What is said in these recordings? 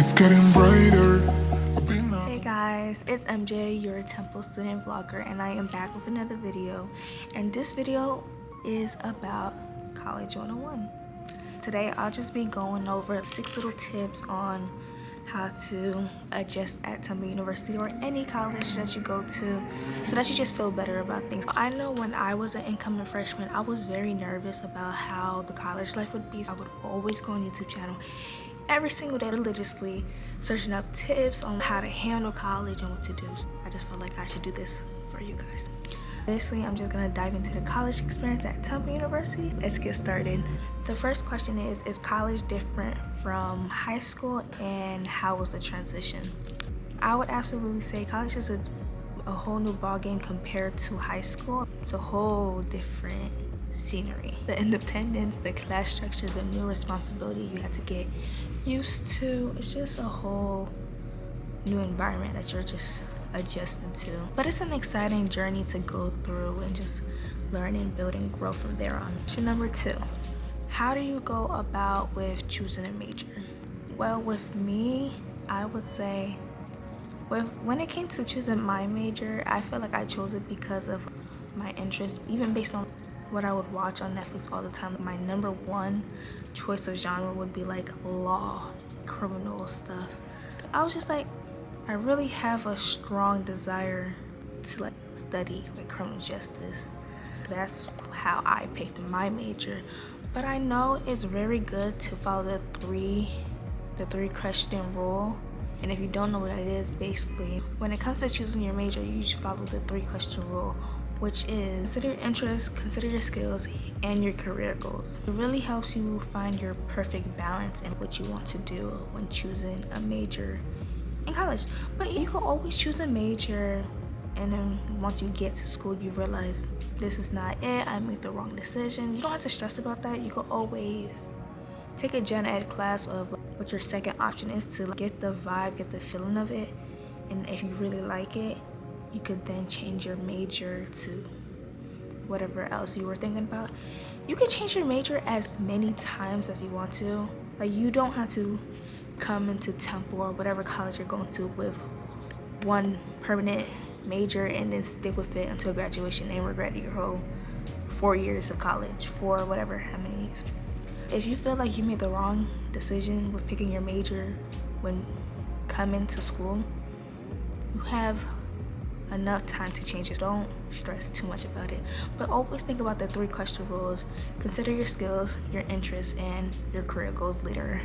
it's getting brighter. Hey guys, it's MJ, your Temple student vlogger, and I am back with another video. And this video is about College 101. Today I'll just be going over 6 little tips on how to adjust at Temple University or any college that you go to so that you just feel better about things. I know when I was an incoming freshman, I was very nervous about how the college life would be. So I would always go on YouTube channel every single day religiously searching up tips on how to handle college and what to do. I just felt like I should do this for you guys. Basically, I'm just gonna dive into the college experience at Temple University. Let's get started. The first question is college different from high school, and how was the transition? I would absolutely say college is a whole new ballgame compared to high school. It's a whole different scenery. The independence, the class structure, the new responsibility you have to get used to. It's just a whole new environment that you're just adjusting to. But it's an exciting journey to go through and just learn and build and grow from there on. Question number 2. How do you go about with choosing a major? Well, with me, I would say when it came to choosing my major, I feel like I chose it because of my interest, even based on what I would watch on Netflix all the time. My number 1 choice of genre would be like law, criminal stuff. I was just like, I really have a strong desire to like study like criminal justice. That's how I picked my major. But I know it's very good to follow the three question rule. And if you don't know what that is, basically, when it comes to choosing your major, you should follow the 3 question rule, which is consider your interests, consider your skills, and your career goals. It really helps you find your perfect balance in what you want to do when choosing a major in college. But you can always choose a major, and then once you get to school, you realize this is not it, I made the wrong decision. You don't have to stress about that. You can always take a gen ed class of what your second option is to get the vibe, get the feeling of it. And if you really like it, you could then change your major to whatever else you were thinking about. You could change your major as many times as you want to. Like, you don't have to come into Temple or whatever college you're going to with one permanent major and then stick with it until graduation and regret your whole 4 years of college, for whatever, how many years. If you feel like you made the wrong decision with picking your major when coming to school, you have enough time to change it. Don't stress too much about it, but always think about the 3 question rules. Consider your skills, your interests, and your career goals later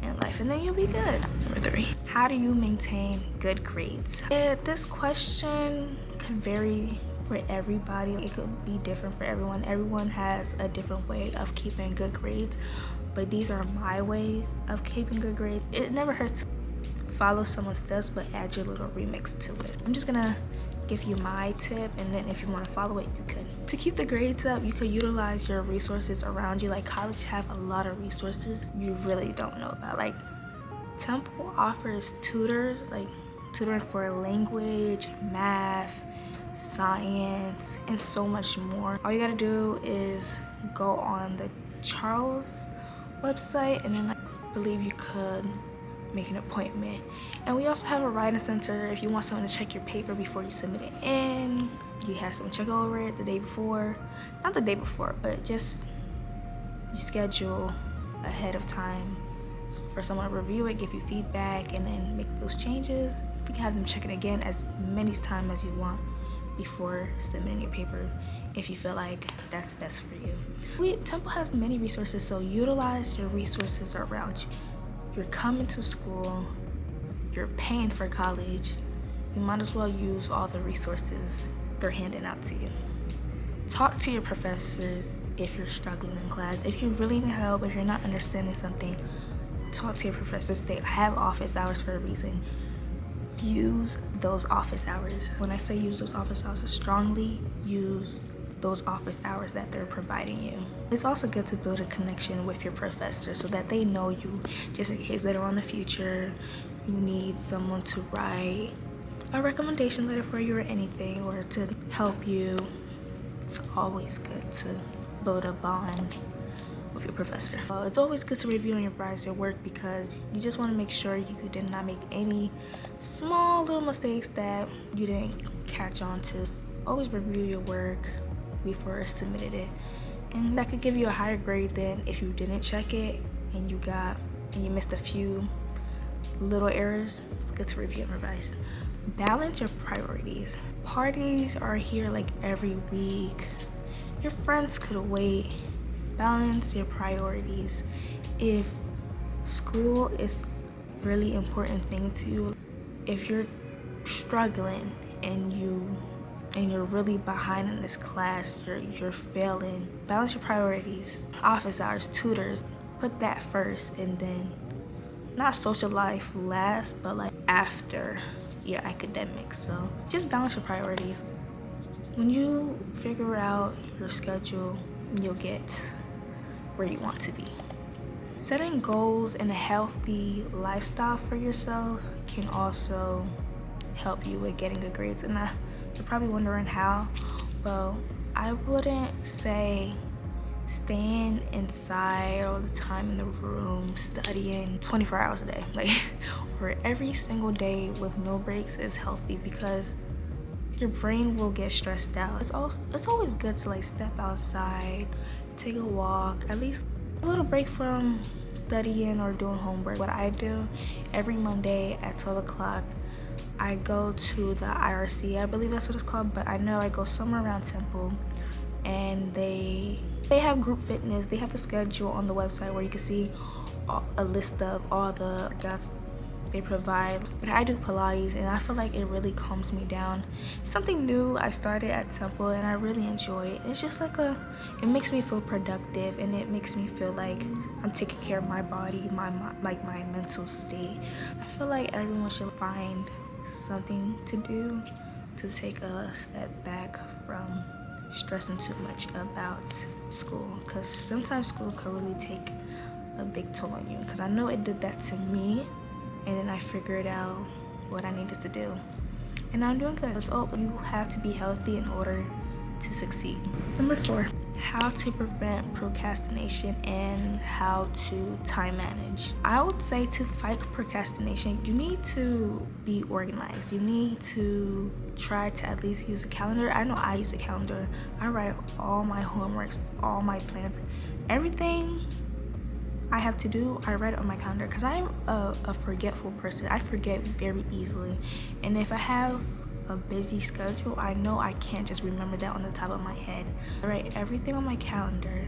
in life, and then you'll be good. Number 3, how do you maintain good grades? This question can vary for everybody. It could be different for everyone. Everyone has a different way of keeping good grades, but these are my ways of keeping good grades. It never hurts to follow someone's steps, but add your little remix to it. I'm just gonna give you my tip, and then if you want to follow it, you could. To keep the grades up, you could utilize your resources around you. Like, college have a lot of resources you really don't know about. Like, Temple offers tutors, like tutoring for language, math, science, and so much more. All you gotta do is go on the Charles website, and then I believe you could make an appointment. And we also have a writing center if you want someone to check your paper before you submit it in. You have someone check over it the day before. Not the day before, but just you schedule ahead of time for someone to review it, give you feedback, and then make those changes. You can have them check it again as many times as you want before submitting your paper, if you feel like that's best for you. Temple has many resources, so utilize your resources around you. You're coming to school, you're paying for college, you might as well use all the resources they're handing out to you. Talk to your professors if you're struggling in class. If you really need help, if you're not understanding something, talk to your professors. They have office hours for a reason. Use those office hours. When I say use those office hours, strongly use those office hours that they're providing you. It's also good to build a connection with your professor so that they know you, just in case later on in the future you need someone to write a recommendation letter for you or anything, or to help you. It's always good to build a bond with your professor. It's always good to review and revise your work because you just want to make sure you did not make any small little mistakes that you didn't catch on to. Always review your work before submitted it, and that could give you a higher grade than if you didn't check it and you missed a few little errors. It's good to review and revise. Balance your priorities. Parties are here like every week. Your friends could wait. Balance your priorities. If school is really important thing to you, if you're struggling and you're really behind in this class, you're failing, balance your priorities. Office hours, tutors, put that first, and then not social life last, but like after your academics. So just balance your priorities. When you figure out your schedule, you'll get where you want to be. Setting goals and a healthy lifestyle for yourself can also help you with getting good grades. And you're probably wondering how. Well, I wouldn't say staying inside all the time in the room studying 24 hours a day, like, or every single day with no breaks is healthy, because your brain will get stressed out. It's always good to like step outside, take a walk, at least a little break from studying or doing homework. What I do every Monday at 12 o'clock, I go to the IRC, I believe that's what it's called, but I know I go somewhere around Temple, and they have group fitness. They have a schedule on the website where you can see a list of all the workouts they provide. But I do Pilates, and I feel like it really calms me down. It's something new I started at Temple, and I really enjoy it. It's just like it makes me feel productive, and it makes me feel like I'm taking care of my body, my mental state. I feel like everyone should find something to do to take a step back from stressing too much about school, because sometimes school can really take a big toll on you, because I know it did that to me, and then I figured out what I needed to do, and I'm doing good. You have to be healthy in order to succeed. Number 4, how to prevent procrastination and how to time manage. I would say to fight procrastination, you need to be organized. You need to try to at least use a calendar. I know I use a calendar. I write all my homeworks, all my plans, everything I have to do, I write it on my calendar, because I'm a forgetful person. I forget very easily, and if I have a busy schedule, I know I can't just remember that on the top of my head. I write everything on my calendar,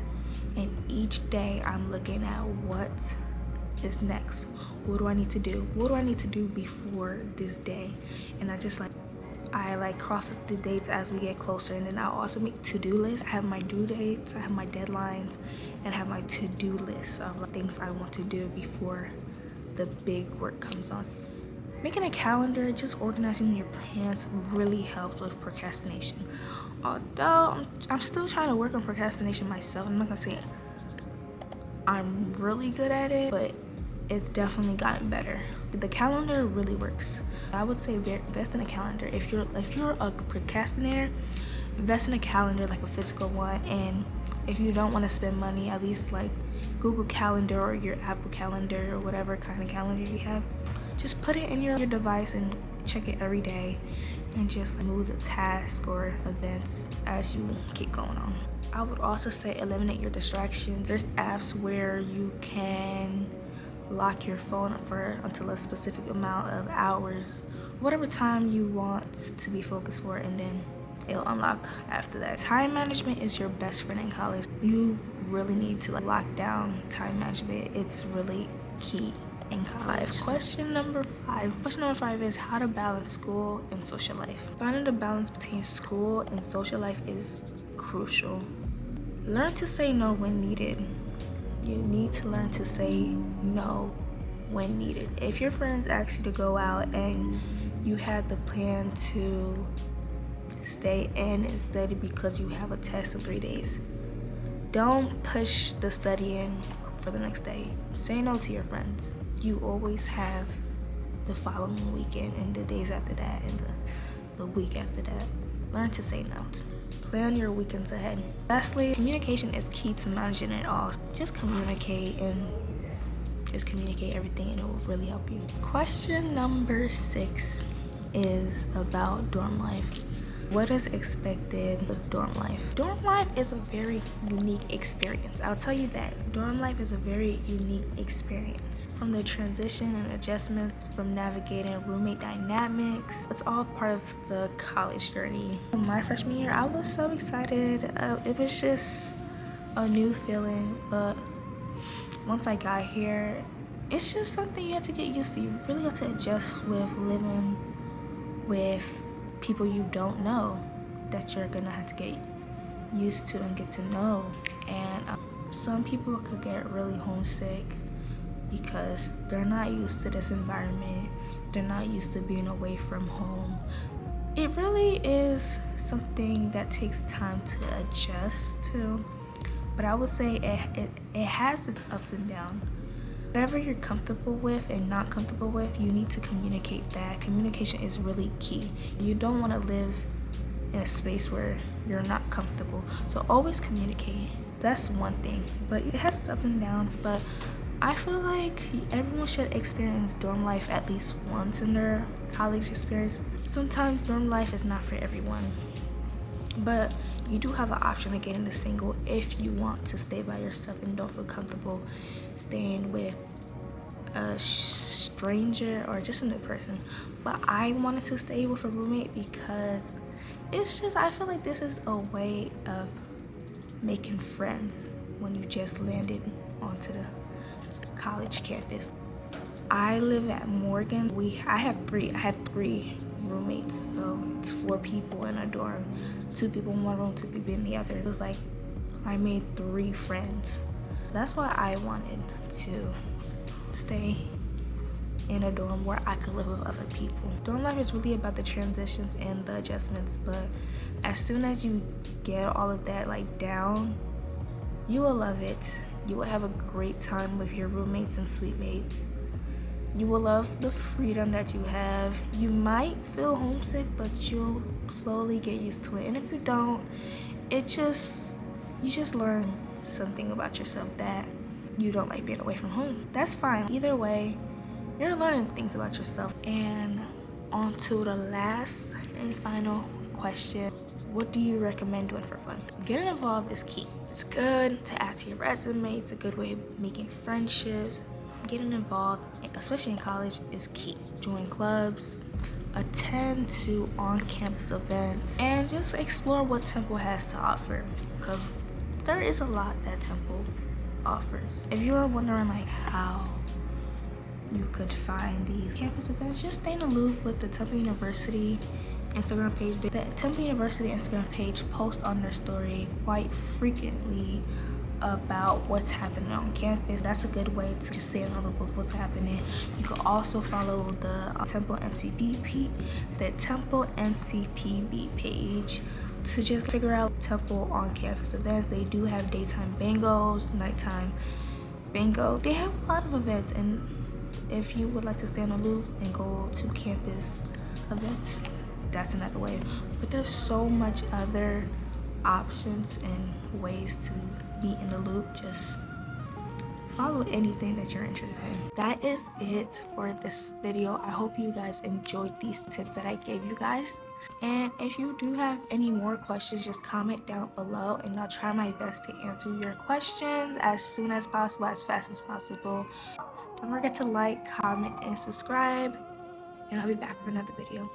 and each day I'm looking at what is next. What do I need to do? What do I need to do before this day? And I cross the dates as we get closer, and then I'll also make to-do lists. I have my due dates, I have my deadlines, and I have my to-do list of things I want to do before the big work comes on. Making a calendar, just organizing your plans really helps with procrastination. Although I'm still trying to work on procrastination myself. I'm not gonna say I'm really good at it, but it's definitely gotten better. The calendar really works. I would say invest in a calendar. If you're a procrastinator, invest in a calendar, like a physical one. And if you don't want to spend money, at least like Google Calendar or your Apple Calendar or whatever kind of calendar you have. Just put it in your device and check it every day, and just move the tasks or events as you keep going on. I would also say eliminate your distractions. There's apps where you can lock your phone up until a specific amount of hours, whatever time you want to be focused for, and then it'll unlock after that. Time management is your best friend in college. You really need to lock down time management. It's really key in college. Question number 5 is how to balance school and social life. Finding the balance between school and social life is crucial. Learn to say no when needed. You need to learn to say no when needed. If your friends ask you to go out and you had the plan to stay in and study because you have a test in 3 days, don't push the studying for the next day. Say no to your friends. You always have the following weekend and the days after that and the week after that. Learn to say no, Plan your weekends ahead. Lastly, communication is key to managing it all. Just communicate everything and it will really help you. Question number 6 is about dorm life. What is expected with dorm life? Dorm life is a very unique experience. I'll tell you that. Dorm life is a very unique experience. From the transition and adjustments, from navigating roommate dynamics, it's all part of the college journey. My freshman year, I was so excited. It was just a new feeling, but once I got here, it's just something you have to get used to. You really have to adjust with living with people you don't know, that you're gonna have to get used to and get to know. And some people could get really homesick because they're not used to this environment. They're not used to being away from home. It really is something that takes time to adjust to, but I would say it has its ups and downs. Whatever you're comfortable with and not comfortable with, you need to communicate that. Communication is really key. You don't want to live in a space where you're not comfortable, so always communicate. That's one thing, but it has its ups and downs. But I feel like everyone should experience dorm life at least once in their college experience. Sometimes dorm life is not for everyone, but you do have an option of getting a single if you want to stay by yourself and don't feel comfortable staying with a stranger or just a new person. But I wanted to stay with a roommate because it's just, I feel like this is a way of making friends when you just landed onto the college campus. I live at Morgan. I had three roommates, so it's 4 people in a dorm. 2 people in one room, 2 people in the other. It was like I made 3 friends. That's why I wanted to stay in a dorm where I could live with other people. Dorm life is really about the transitions and the adjustments, but as soon as you get all of that down, you will love it. You will have a great time with your roommates and suite mates. You will love the freedom that you have. You might feel homesick, but you'll slowly get used to it. And if you don't, you just learn something about yourself that you don't like being away from home. That's fine. Either way, you're learning things about yourself. And on to the last and final question. What do you recommend doing for fun? Getting involved is key. It's good to add to your resume. It's a good way of making friendships. Getting involved, especially in college, is key. Join clubs, attend to on-campus events, and just explore what Temple has to offer, because there is a lot that Temple offers. If you're wondering how you could find these campus events, just stay in the loop with the Temple University Instagram page. The Temple University Instagram page posts on their story quite frequently about what's happening on campus. That's a good way to just stay on the loop of what's happening. You can also follow the Temple MCPB page to just figure out Temple on campus events. They do have daytime bingos, nighttime bingo. They have a lot of events, and if you would like to stay on the loop and go to campus events, that's another way. But there's so much other options and ways to be in the loop. Just follow anything that you're interested in. That is it for this video. I hope you guys enjoyed these tips that I gave you guys. And if you do have any more questions, just comment down below and I'll try my best to answer your questions as soon as possible, as fast as possible. Don't forget to like, comment, and subscribe, and I'll be back for another video.